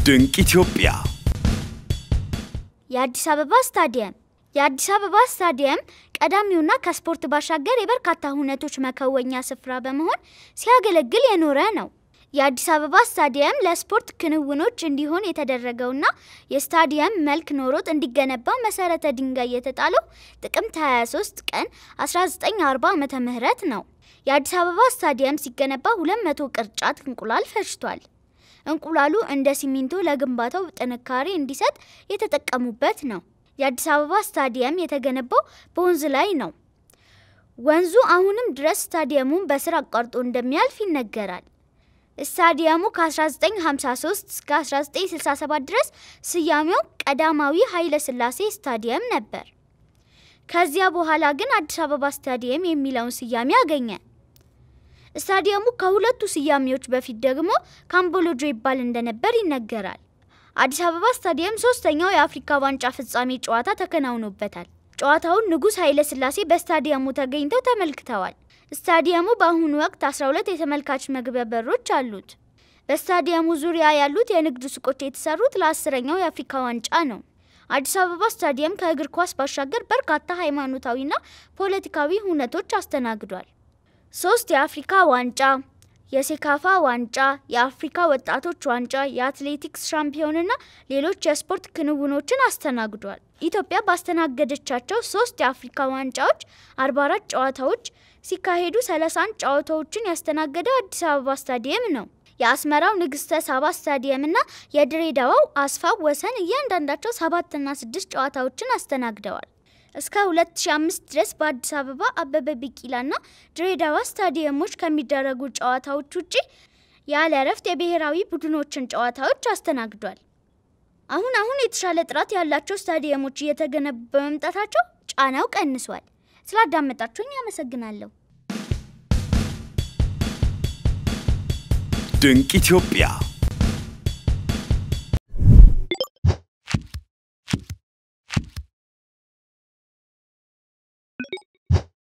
ድንቅ ኢትዮጵያ የአዲስ አበባ ስታዲየም ቀዳሚውና ከስፖርት ባሻገር የበርካታ ሁነቶች መከወኛ ስፍራ በመሆን ሲያገለግል የኖረ ነው። የአዲስ አበባ ስታዲየም ለስፖርት ክንውኖች እንዲሆን የተደረገውና የስታዲየም መልክ ኖሮት እንዲገነባ መሰረተ ድንጋይ የተጣለው ጥቅምት 23 ቀን 1940 ዓመተ ምህረት ነው። የአዲስ አበባ ስታዲየም ሲገነባ 200 ቅርጫት እንቁላል ፈጅቷል። እንቁላሉ እንደ ሲሚንቶ ለግንባታው ጥንካሬ እንዲሰጥ የተጠቀሙበት ነው። የአዲስ አበባ ስታዲየም የተገነባው በወንዝ ላይ ነው። ወንዙ አሁንም ድረስ ስታዲየሙን በስራ አቋርጦ እንደሚያልፍ ይነገራል። ስታዲየሙ ከ1953 እስከ 1967 ድረስ ስያሜው ቀዳማዊ ኃይለ ሥላሴ ስታዲየም ነበር። ከዚያ በኋላ ግን አዲስ አበባ ስታዲየም የሚለውን ስያሜ አገኘ። ስታዲየሙ ከሁለቱ ስያሜዎች በፊት ደግሞ ካምቦሎጆ ይባል እንደነበር ይነገራል። አዲስ አበባ ስታዲየም ሶስተኛው የአፍሪካ ዋንጫ ፍጻሜ ጨዋታ ተከናውኖበታል። ጨዋታውን ንጉስ ኃይለ ሥላሴ በስታዲየሙ ተገኝተው ተመልክተዋል። ስታዲየሙ በአሁኑ ወቅት 12 የተመልካች መግቢያ በሮች አሉት። በስታዲየሙ ዙሪያ ያሉት የንግድ ሱቆች የተሰሩት ለ10ኛው የአፍሪካ ዋንጫ ነው። አዲስ አበባ ስታዲየም ከእግር ኳስ ባሻገር በርካታ ሃይማኖታዊና ፖለቲካዊ ሁነቶች አስተናግዷል። 3 የአፍሪካ ዋንጫ፣ የሴካፋ ዋንጫ፣ የአፍሪካ ወጣቶች ዋንጫ፣ የአትሌቲክስ ሻምፒዮንና ሌሎች የስፖርት ክንውኖችን አስተናግዷል። ኢትዮጵያ ባስተናገደቻቸው 3 የአፍሪካ ዋንጫዎች 44 ጨዋታዎች ሲካሄዱ 31 ጨዋታዎችን ያስተናገደው አዲስ አበባ ስታዲየም ነው። የአስመራው ንግስተ ሳባ ስታዲየምና የድሬዳዋው አስፋው ወሰን እያንዳንዳቸው 7 እና 6 ጨዋታዎችን አስተናግደዋል። እስከ 2005 ድረስ በአዲስ አበባ አበበ ቢቂላና ድሬዳዋ ስታዲየሞች ከሚደረጉ ጨዋታዎች ውጪ ያለ እረፍት የብሔራዊ ቡድኖችን ጨዋታዎች አስተናግዷል። አሁን የተሻለ ጥራት ያላቸው ስታዲየሞች እየተገነቡ በመምጣታቸው ጫናው ቀንሷል። ስላዳመጣችሁኝ አመሰግናለሁ። ድንቅ ኢትዮጵያ